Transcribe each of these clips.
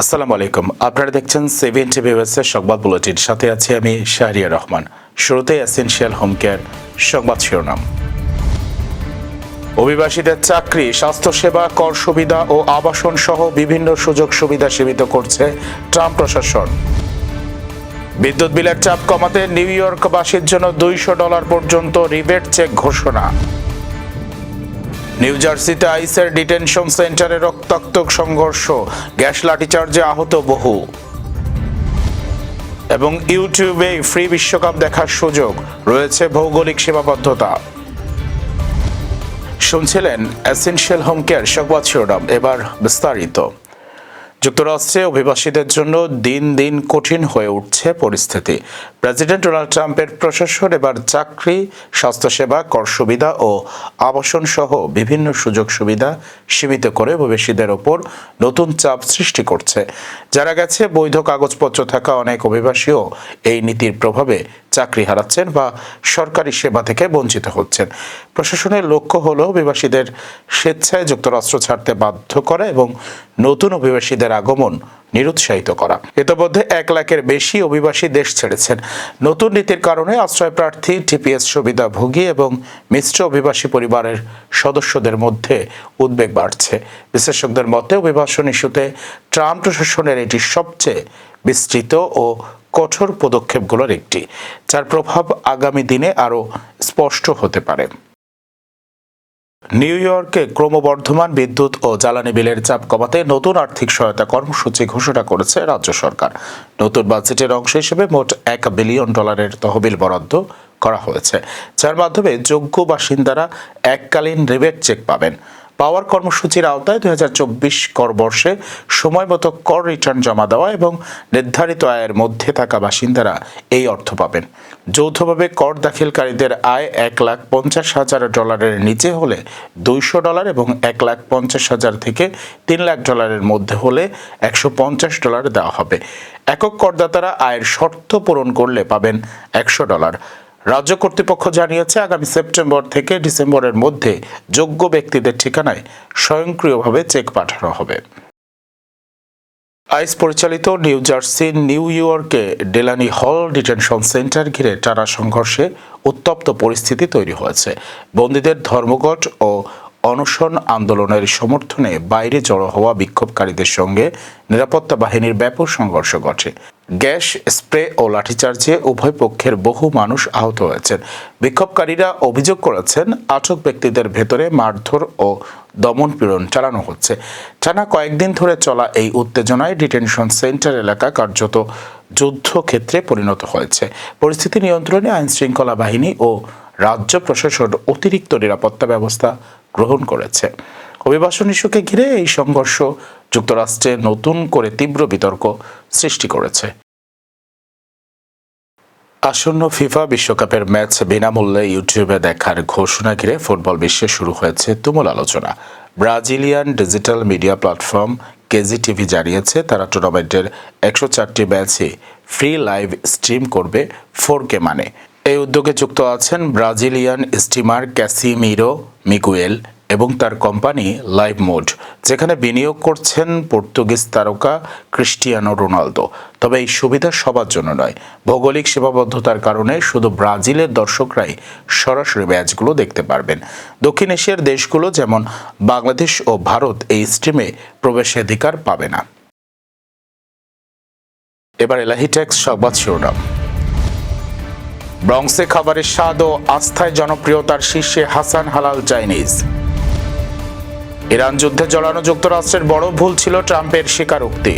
আসসালামু আলাইকুম। আপনারা দেখছেন 7 টিভি ওয়েবসাইট সংবাদ বুলেটিন। সাথে আছি আমি শাহরিয়ার রহমান। শুরুতে এসেনশিয়াল হোম কেয়ার সংবাদ শিরোনাম। অভিবাসীদের চাকরি, স্বাস্থ্যসেবা, কর সুবিধা ও আবাসন সহ বিভিন্ন সুযোগ সুবিধা সীমিত করছে ট্রাম্প প্রশাসন। বিদ্যুৎ বিলের চাপ কমাতে নিউ ইয়র্কবাসীর জন্য $200 পর্যন্ত রিবেট চেক ঘোষণা। নিউ জার্সিতে আইসের ডিটেনশন সেন্টারে রক্তাক্ত সংঘর্ষ, গ্যাস লাঠিচার্জে আহত বহু। এবং ইউটিউবে ফ্রি বিশ্বকাপ দেখার সুযোগ, রয়েছে ভৌগোলিক সীমাবদ্ধতা। শুনছিলেন এসেনশিয়াল হোম কেয়ার সংবাদ শিরোনাম। এবার বিস্তারিত। যুক্তরাষ্ট্রে অভিবাসীদের জন্য দিন দিন কঠিন হয়ে উঠছে পরিস্থিতি। প্রেসিডেন্ট ডোনাল্ড ট্রাম্পের প্রশাসন এবার চাকরি, স্বাস্থ্যসেবা, কর সুবিধা ও আবাসন সহ বিভিন্ন সুযোগ সুবিধা সীমিত করে অভিবাসীদের ওপর নতুন চাপ সৃষ্টি করছে। যারা গেছে বৈধ কাগজপত্র থাকা অনেক অভিবাসীও এই নীতির প্রভাবে চাকরি হারাচ্ছেন বা সরকারি সেবা থেকে বঞ্চিত হচ্ছেন। প্রশাসনের লক্ষ্য হলো অভিবাসীদের স্বেচ্ছায় যুক্তরাষ্ট্র ছাড়তে বাধ্য করা এবং নতুন অভিবাসীদের আগমন নিরুৎসাহিত করা। ইতোমধ্যে 1 লাখের বেশি অভিবাসী দেশ ছেড়েছেন। নতুন নীতির কারণে আশ্রয় প্রার্থী, টিপিএস সুবিধাভোগী এবং মিশ্র অভিবাসী পরিবারের সদস্যদের মধ্যে উদ্বেগ বাড়ছে। বিশ্লেষকদের মতে অভিবাসন ইস্যুতে ট্রাম্প প্রশাসনের এটি সবচেয়ে বিস্তৃত ও কঠোর পদক্ষেপগুলোর একটি, যার প্রভাব আগামী দিনে আরও স্পষ্ট হতে পারে। নিউ ইয়র্কে ক্রমবর্ধমান বিদ্যুৎ ও জ্বালানি বিলের চাপ কমাতে নতুন আর্থিক সহায়তা কর্মসূচি ঘোষণা করেছে রাজ্য সরকার। নতুন বাজেটের অংশ হিসেবে মোট $1 বিলিয়ন তহবিল বরাদ্দ করা হয়েছে, যার মাধ্যমে যোগ্য বাসিন্দারা এককালীন রিবেট চেক পাবেন। পাওয়ার কর্মসূচির আওতায় 2024 কর বর্ষে সময় মতো কর রিটার্ন জমা দেওয়া এবং নির্ধারিত আয়ের মধ্যে থাকা বাসিন্দারা এই অর্থ পাবেন। যৌথভাবে কর দাখিলকারীদের আয় $1,50,000 নিচে হলে $200 এবং $1,50,000 থেকে $3 লাখ মধ্যে হলে $150 দেওয়া হবে। একক করদাতারা আয়ের শর্ত পূরণ করলে পাবেন $100। রাজ্য কর্তৃপক্ষ জানিয়েছে আগামী সেপ্টেম্বর থেকে ডিসেম্বরের মধ্যে যোগ্য ব্যক্তিদের ঠিকানায় স্বয়ংক্রিয়ভাবে চেক পাঠানো হবে। আইস পরিচালিত নিউ জার্সি নিউ ইয়র্কে ডেলানি হল ডিটেনশন সেন্টার ঘিরে টানা সংঘর্ষে উত্তপ্ত পরিস্থিতি তৈরি হয়েছে। বন্দীদের ধর্মঘট ও অনশন আন্দোলনের সমর্থনে বাইরে জড়ো হওয়া বিক্ষোভকারীদের সঙ্গে নিরাপত্তা বাহিনীর ব্যাপক সংঘর্ষ ঘটে। গ্যাস স্প্রে ও লাঠিচার্জে উভয় পক্ষের বহু মানুষ আহত হয়েছেন। বিক্ষোভকারীরা অভিযোগ করেছেন আটক ব্যক্তিদের ভেতরে মারধর ও দমনপীড়ন চালানো হচ্ছে। টানা কয়েকদিন ধরে চলা এই উত্তেজনায় ডিটেনশন সেন্টার এলাকা কার্যত যুদ্ধক্ষেত্রে পরিণত হয়েছে। পরিস্থিতি নিয়ন্ত্রণে আইনশৃঙ্খলা বাহিনী ও রাজ্য প্রশাসন অতিরিক্ত নিরাপত্তা ব্যবস্থা গ্রহণ করেছে। অভিবাসন ইস্যুকে ঘিরে এই সংঘর্ষ যুক্তরাষ্ট্রে নতুন করে তীব্র বিতর্ক সৃষ্টি করেছে। আসন্ন ফিফা বিশ্বকাপের ম্যাচ বিনামূল্যে ইউটিউবে দেখার ঘোষণা ঘিরে ফুটবল বিশ্বে শুরু হয়েছে তুমুল আলোচনা। ব্রাজিলিয়ান ডিজিটাল মিডিয়া প্ল্যাটফর্ম কেজিটিভি জানিয়েছে তারা টুর্নামেন্টের 104টি ম্যাচে ফ্রি লাইভ স্ট্রিম করবে 4K মানে। এই উদ্যোগে যুক্ত আছেন ব্রাজিলিয়ান স্ট্রিমার ক্যাসিমিরো মিগুয়েল এবং তার কোম্পানি লাইভ মোড, যেখানে বিনিয়োগ করছেন পর্তুগিজ তারকা ক্রিস্টিয়ানো রোনালদো। তবে এই সুবিধা সবার জন্য নয়। ভৌগোলিক সীমাবদ্ধতার কারণে শুধু ব্রাজিলের দর্শকরাই সরাসরি ম্যাচগুলো দেখতে পারবেন। দক্ষিণ এশিয়ার দেশগুলো যেমন বাংলাদেশ ও ভারত এই স্ট্রিমে প্রবেশাধিকার পাবে না। এবার এলাহিটেক্স সংবাদ শিরোনাম। ব্রঙ্কসে খাবারের স্বাদ ও আস্থায় জনপ্রিয়তার শীর্ষে হাসান হালাল চাইনিজ। ইরান যুদ্ধে জড়ানো যুক্তরাষ্ট্রের বড় ভুল ছিল ট্রাম্পের স্বীকারোক্তি।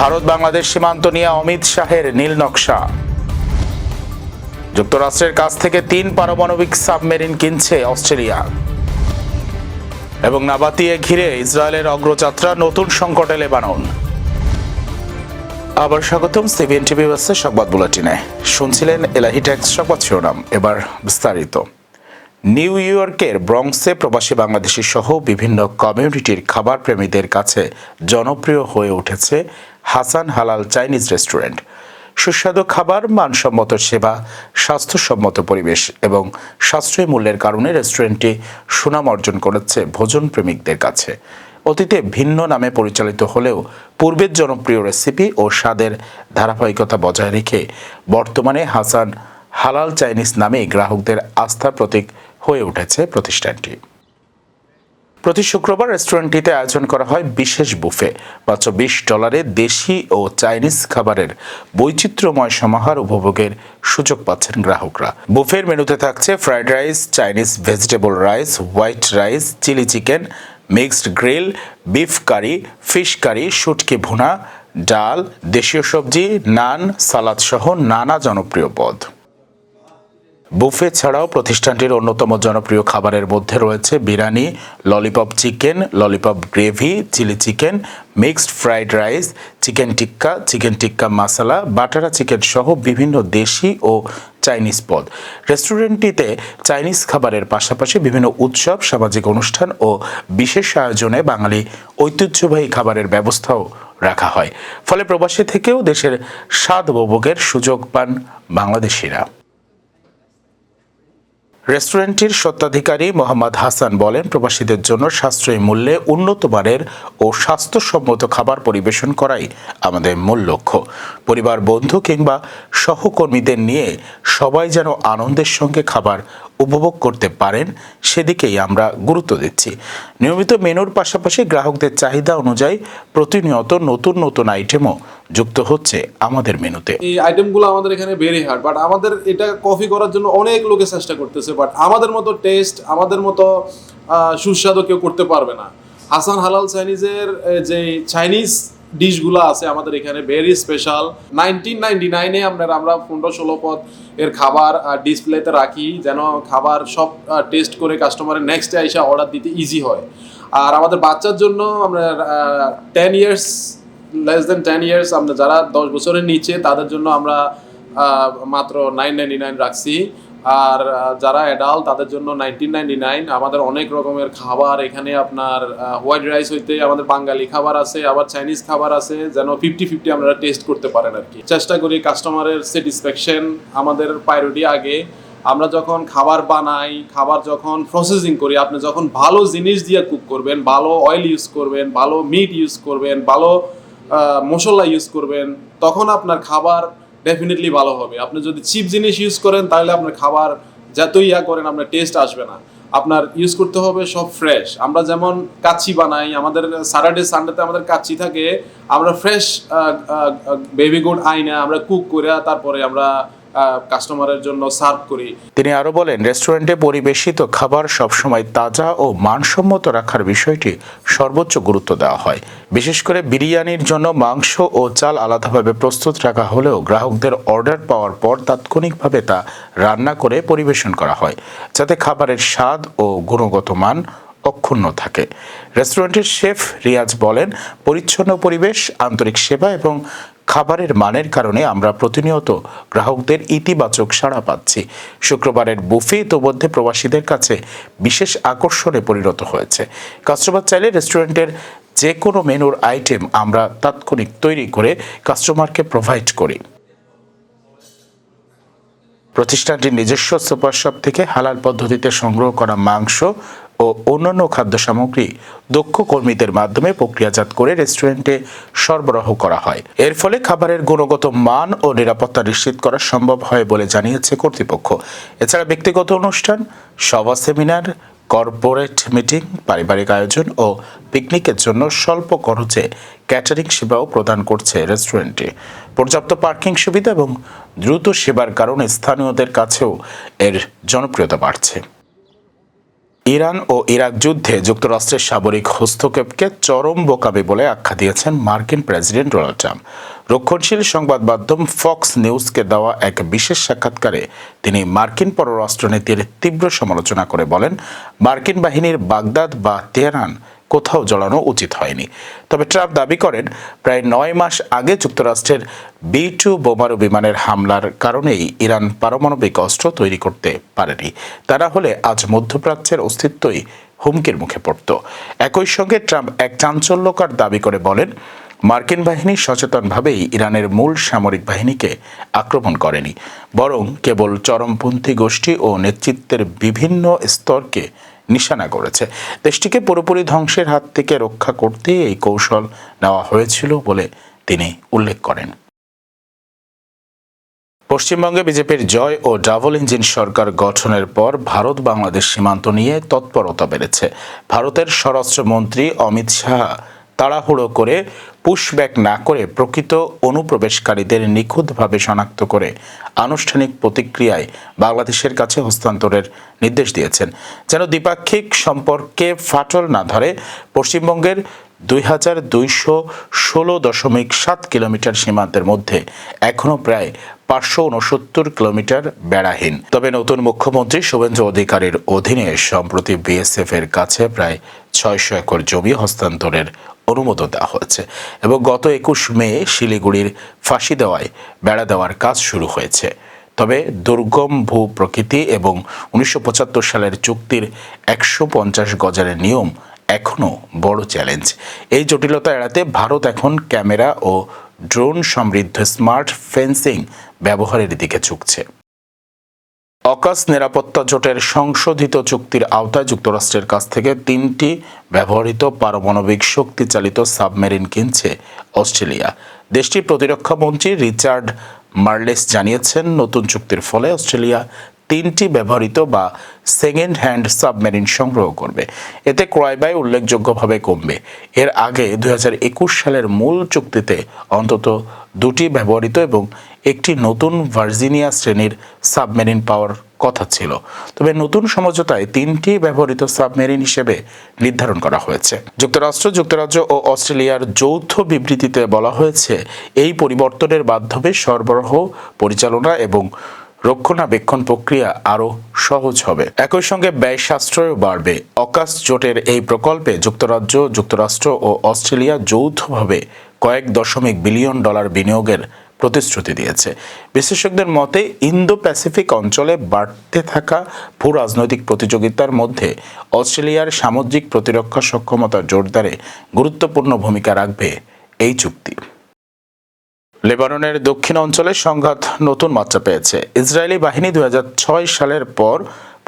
ভারত বাংলাদেশ সীমান্ত নিয়ে অমিত শাহের নীল নকশা। যুক্তরাষ্ট্রের কাছ থেকে 3 পারমাণবিক সাবমেরিন কিনছে অস্ট্রেলিয়া। এবং নাবাতিয়ে ঘিরে ইসরায়েলের অগ্রযাত্রা, নতুন সংকটে লেবানন। আবার স্বাগতম 7 টিভি সংবাদ বুলেটিনে। শুনছিলেন এলাহিটেক্স সংবাদ শিরোনাম। এবার বিস্তারিত। নিউ ইয়র্কের ব্রঙ্কসে প্রবাসী বাংলাদেশি সহ বিভিন্ন কমিউনিটির খাবার প্রেমীদের কাছে জনপ্রিয় হয়ে উঠেছে হাসান হালাল চাইনিজ রেস্টুরেন্ট। সুস্বাদু খাবার, মানসম্মত সেবা, স্বাস্থ্যসম্মত পরিবেশ এবং সাশ্রয়ী মূল্যের কারণে রেস্টুরেন্টটি সুনাম অর্জন করেছে ভোজন প্রেমিকদের কাছে। অতীতে ভিন্ন নামে পরিচালিত হলেও পূর্বের জনপ্রিয় রেসিপি ও স্বাদের ধারাবাহিকতা বজায় রেখে বর্তমানে হাসান হালাল চাইনিজ নামে গ্রাহকদের আস্থার প্রতীক হয়ে উঠেছে প্রতিষ্ঠানটি। প্রতি শুক্রবার রেস্টুরেন্টটিতে আয়োজন করা হয় বিশেষ বুফে। মাত্র $20 দেশি ও চাইনিজ খাবারের বৈচিত্র্যময় সমাহার উপভোগের সুযোগ পাচ্ছেন গ্রাহকরা। বুফের মেনুতে থাকছে fried rice, Chinese vegetable rice, white rice, chilli chicken, mixed grill, beef curry, fish curry, শুটকি ভুনা, ডাল, দেশীয় সবজি, নান, সালাদ সহ নানা জনপ্রিয় পদ। বুফে ছাড়াও প্রতিষ্ঠানটির অন্যতম জনপ্রিয় খাবারের মধ্যে রয়েছে biryani, lollipop chicken, lollipop gravy, chilli chicken, mixed fried rice, chicken tikka masala, butter chicken সহ বিভিন্ন দেশি ও চাইনিজ পদ। রেস্টুরেন্টটিতে চাইনিজ খাবারের পাশাপাশি বিভিন্ন উৎসব, সামাজিক অনুষ্ঠান ও বিশেষ আয়োজনে বাঙালি ঐতিহ্যবাহী খাবারের ব্যবস্থাও রাখা হয়। ফলে প্রবাসী থেকেও দেশের স্বাদ উপভোগের সুযোগ পান বাংলাদেশিরা। রেস্টুরেন্টটির স্বত্বাধিকারী মোহাম্মদ হাসান বলেন, প্রবাসীদের জন্য সাশ্রয়ী মূল্যে উন্নত মানের ও স্বাস্থ্যসম্মত খাবার পরিবেশন করাই আমাদের মূল লক্ষ্য। পরিবার, বন্ধু কিংবা সহকর্মীদের নিয়ে সবাই যেন আনন্দের সঙ্গে খাবার উপভোগ করতে পারেন সেদিকেই আমরা গুরুত্ব দিচ্ছি। নিয়মিত মেনুর পাশাপাশি গ্রাহকদের চাহিদা অনুযায়ী প্রতিনিয়ত নতুন নতুন আইটেমও যুক্ত হচ্ছে আমাদের মেনুতে। এই আইটেমগুলো আমাদের এখানে ভেরি হার্ড, বাট আমাদের এটা কফি করার জন্য অনেক লোকে চেষ্টা করতেছে, বাট আমাদের মতো টেস্ট, আমাদের মতো সুস্বাদু কেউ করতে পারবে না। হাসান হালাল চাইনিজের যে চাইনিজ ডিশগুলো আছে আমাদের এখানে ভেরি স্পেশাল। 1999-এ আমরা 15-16 পদ এর খাবার ডিসপ্লেতে রাখি, যেন খাবার সব টেস্ট করে কাস্টমারের নেক্সট ডে এসে অর্ডার দিতে ইজি হয়। আর আমাদের বাচ্চার জন্য আমরা 10 ইয়ার্স, লেস দেন 10 ইয়ার্স, আমরা যারা 10 বছরের নিচে তাদের জন্য আমরা মাত্র 999 রাখছি। আর যারা অ্যাডাল্ট তাদের জন্য 1999। আমাদের অনেক রকমের খাবার এখানে, আপনার হোয়াইট রাইস হইতে আমাদের বাঙালি খাবার আছে, আবার চাইনিজ খাবার আছে, যেন 50-50 আপনারা টেস্ট করতে পারেন আর কি। চেষ্টা করি কাস্টমারের স্যাটিসফ্যাকশন আমাদের প্রায়োরিটি আগে। আমরা যখন খাবার বানাই, খাবার যখন প্রসেসিং করি, আপনি যখন ভালো জিনিস দিয়ে কুক করবেন, ভালো অয়েল ইউজ করবেন, ভালো মিট ইউজ করবেন, ভালো মশলা ইউজ করবেন, তখন আপনার খাবার ডেফিনেটলি ভালো হবে। আপনি যদি চিপ জিনিস ইউজ করেন তাহলে আপনার খাবার যতই করেন আপনার টেস্ট আসবে না। আপনার ইউজ করতে হবে সব ফ্রেশ। আমরা যেমন কাচ্চি বানাই, আমাদের স্যাটারডে সানডেতে আমাদের কাচ্চি থাকে, আমরা ফ্রেশ বেবি গুড আইনা আমরা কুক করে তারপরে আমরা কাস্টমারের জন্য সার্ভ করি। তিনি আরো বলেন, রেস্টুরেন্টে পরিবেশিত খাবার সবসময় তাজা ও মানসম্মত রাখার বিষয়টি সর্বোচ্চ গুরুত্ব দেওয়া হয়। বিশেষ করে বিরিয়ানির জন্য মাংস ও চাল আলাদাভাবে প্রস্তুত রাখা হলেও গ্রাহকদের অর্ডার পাওয়ার পর তাৎক্ষণিকভাবে তা রান্না করে পরিবেশন করা হয়, যাতে খাবারের স্বাদ ও গুণগত মান অক্ষুণ্ণ থাকে। রেস্টুরেন্টের শেফ রিয়াজ বলেন, পরিচ্ছন্ন পরিবেশ, আন্তরিক সেবা এবং খাবারের মানের কারণে আমরা প্রতিনিয়ত গ্রাহকদের ইতিবাচক সাড়া পাচ্ছি। শুক্রবারের বুফে ইতোমধ্যে প্রবাসীদের কাছে বিশেষ আকর্ষণে পরিণত হয়েছে। কাস্টমার চাইলে রেস্টুরেন্টের যে কোনো মেনুর আইটেম আমরা তাৎক্ষণিক তৈরি করে কাস্টমারকে প্রোভাইড করি। প্রতিষ্ঠানটির নিজস্ব সুপার শপ থেকে হালাল পদ্ধতিতে সংগ্রহ করা মাংস ও অন্যান্য খাদ্য সামগ্রী দক্ষ কর্মীদের মাধ্যমে প্রক্রিয়াজাত করে রেস্টুরেন্টে সরবরাহ করা হয়। এর ফলে খাবারের গুণগত মান ও নিরাপত্তা নিশ্চিত করা সম্ভব হয় বলে জানিয়েছে কর্তৃপক্ষ। এছাড়া ব্যক্তিগত অনুষ্ঠান, সভা, সেমিনার, কর্পোরেট মিটিং, পারিবারিক আয়োজন ও পিকনিকের জন্য স্বল্প খরচে ক্যাটারিং সেবাও প্রদান করছে রেস্টুরেন্টটি। পর্যাপ্ত পার্কিং সুবিধা এবং দ্রুত সেবার কারণে স্থানীয়দের কাছেও এর জনপ্রিয়তা বাড়ছে। ইরান ও ইরাক যুদ্ধে যুক্তরাষ্ট্রের সামরিক হস্তক্ষেপকে চরম বোকামি বলে আখ্যা দিয়েছেন মার্কিন প্রেসিডেন্ট ডোনাল্ড ট্রাম্প। রক্ষণশীল সংবাদ মাধ্যম ফক্স নিউজকে দেওয়া এক বিশেষ সাক্ষাৎকারে তিনি মার্কিন পররাষ্ট্রনীতির তীব্র সমালোচনা করে বলেন, মার্কিন বাহিনীর বাগদাদ বা তেহরান কোথাও জড়ানো উচিত হয়নি। তবে ট্রাম্প দাবি করেন, প্রায় 9 মাস আগে যুক্তরাষ্ট্রের B-2 বোমারু বিমানের হামলার কারণেই ইরান পারমাণবিক অস্ত্র তৈরি করতে পারেনি। তা না হলে আজ মধ্যপ্রাচ্যের অস্তিত্বই হুমকির মুখে পড়ত। একই সঙ্গে ট্রাম্প এক চাঞ্চল্যকর দাবি করে বলেন, মার্কিন বাহিনী সচেতনভাবেই ইরানের মূল সামরিক বাহিনীকে আক্রমণ করেনি, বরং কেবল চরমপন্থী গোষ্ঠী ও নেতৃত্বের বিভিন্ন স্তরকে নিশানা করেছে। দেশটিকে পুরোপুরি ধ্বংসের হাত থেকে রক্ষা করতে এই কৌশল নেওয়া হয়েছিল বলে তিনি উল্লেখ করেন। পশ্চিমবঙ্গে বিজেপির জয় ও ডাবল ইঞ্জিন সরকার গঠনের পর ভারত বাংলাদেশ সীমান্ত নিয়ে তৎপরতা বেড়েছে। ভারতের স্বরাষ্ট্রমন্ত্রী অমিত শাহ তাড়াহুড়ো করে পুশব্যাক না করে প্রকৃত অনুপ্রবেশকারীদের নিখুঁতভাবে শনাক্ত করে আনুষ্ঠানিক প্রতিক্রিয়ায় বাংলাদেশের কাছে হস্তান্তরের নির্দেশ দিয়েছেন, যেন দ্বিপাক্ষিক সম্পর্কে ফাটল না ধরে। পশ্চিমবঙ্গের 2216.7 কিলোমিটার সীমান্তের মধ্যে এখনও প্রায় 569 কিলোমিটার বেড়াহীন। তবে নতুন মুখ্যমন্ত্রী শুভেন্দু অধিকারীর অধীনে সম্প্রতি বিএসএফ এর কাছে প্রায় 600 একর জমি হস্তান্তরের অনুমোদন দেওয়া হয়েছে এবং গত 21 মে শিলিগুড়ির ফাঁসি দেওয়ায় বেড়া দেওয়ার কাজ শুরু হয়েছে। তবে দুর্গম ভূ প্রকৃতি এবং 1975 সালের চুক্তির 150 গজের নিয়ম এখনও বড় চ্যালেঞ্জ। এই জটিলতা এড়াতে ভারত এখন ক্যামেরা ও ড্রোন সমৃদ্ধ স্মার্ট ফেন্সিং ব্যবহারের দিকে ঝুঁকছে। অকাস নিরাপত্তা জোটের সংশোধিত চুক্তির আওতায় যুক্তরাষ্ট্রের কাছ থেকে 3টি ব্যবহৃত পারমাণবিক শক্তিচালিত সাবমেরিন কিনছে অস্ট্রেলিয়া। দেশটির প্রতিরক্ষা মন্ত্রী রিচার্ড মার্লেস জানিয়েছেন, নতুন চুক্তির ফলে অস্ট্রেলিয়া 3টি ব্যবহৃত বা সেকেন্ড হ্যান্ড সাবমেরিন সংগ্রহ করবে। এতে ক্রয় ব্যয় উল্লেখযোগ্যভাবে কমবে। এর আগে 2021 সালের মূল চুক্তিতে অন্তত 2টি ব্যবহৃত এবং একটি নতুন ভার্জিনিয়া শ্রেণীর সাবমেরিন পাওয়ার কথা ছিল। তবে নতুন সমঝোতায় 3টি ব্যবহৃত সাবমেরিন হিসেবে নির্ধারণ করা হয়েছে। যুক্তরাজ্য ও অস্ট্রেলিয়ার যৌথ বিবৃতিতে বলা হয়েছে, এই পরিবর্তনের মাধ্যমে সরবরাহ, পরিচালনা এবং রক্ষণাবেক্ষণ প্রক্রিয়া আরও সহজ হবে। একই সঙ্গে ব্যয় সাশ্রয়ও বাড়বে। অকাস জোটের এই প্রকল্পে যুক্তরাষ্ট্র ও অস্ট্রেলিয়া যৌথভাবে কয়েক দশমিক বিলিয়ন ডলার বিনিয়োগের প্রতিশ্রুতি দিয়েছে। বিশেষজ্ঞদের মতে, ইন্দো প্যাসিফিক অঞ্চলে বাড়তে থাকা ভূ রাজনৈতিক প্রতিযোগিতার মধ্যে অস্ট্রেলিয়ার সামুদ্রিক প্রতিরক্ষা সক্ষমতা জোরদারে গুরুত্বপূর্ণ ভূমিকা রাখবে এই চুক্তি। লেবাননের দক্ষিণ অঞ্চলে সংঘাত নতুন মাত্রা পেয়েছে। ইসরায়েলি বাহিনী 2006 সালের পর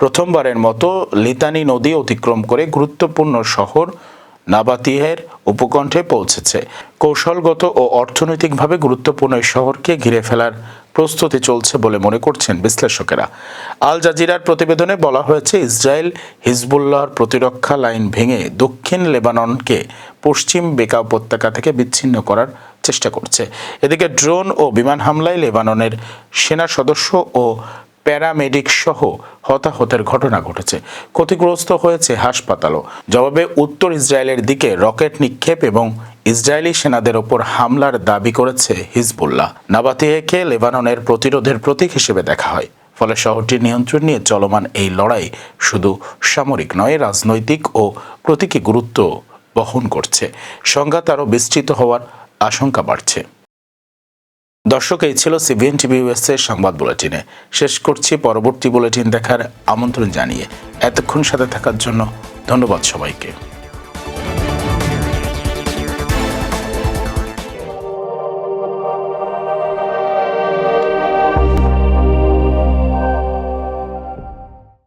প্রথমবারের মতো লিতানি নদী অতিক্রম করে গুরুত্বপূর্ণ শহর নাবাতিহের উপকণ্ঠে পৌঁছেছে। কৌশলগত ও অর্থনৈতিকভাবে গুরুত্বপূর্ণ এই শহরকে ঘিরে ফেলার প্রস্তুতি চলছে বলে মনে করছেন বিশ্লেষকেরা। আল জাজিরার প্রতিবেদনে বলা হয়েছে, ইসরায়েল হিজবুল্লাহর প্রতিরক্ষা লাইন ভেঙে দক্ষিণ লেবাননকে পশ্চিম বেকা উপত্যকা থেকে বিচ্ছিন্ন করার চেষ্টা করছে। এদিকে ড্রোন ও বিমান হামলায় লেবাননের সেনা সদস্য ও প্যারামেডিক সহ হতাহতের ঘটনা ঘটেছে। ক্ষতিগ্রস্ত হয়েছে হাসপাতালও। জবাবে উত্তর ইসরায়েলের দিকে রকেট নিক্ষেপ এবং ইসরায়েলি সেনাদের ওপর হামলার দাবি করেছে হিজবুল্লাহ। নাবাতিহেকে লেবাননের প্রতিরোধের প্রতীক হিসেবে দেখা হয়। ফলে শহরটির নিয়ন্ত্রণ নিয়ে চলমান এই লড়াই শুধু সামরিক নয়, রাজনৈতিক ও প্রতীকী গুরুত্ব বহন করছে। সংঘাত আরও বিস্তৃত হওয়ার আশঙ্কা বাড়ছে। দর্শক, এই ছিল সিবিএন টিভি ইউএসএ সংবাদ বুলেটিনে। শেষ করছি। পরবর্তী বুলেটিন দেখার আমন্ত্রণ জানিয়ে এতক্ষণ সাথে থাকার জন্য ধন্যবাদ সবাইকে।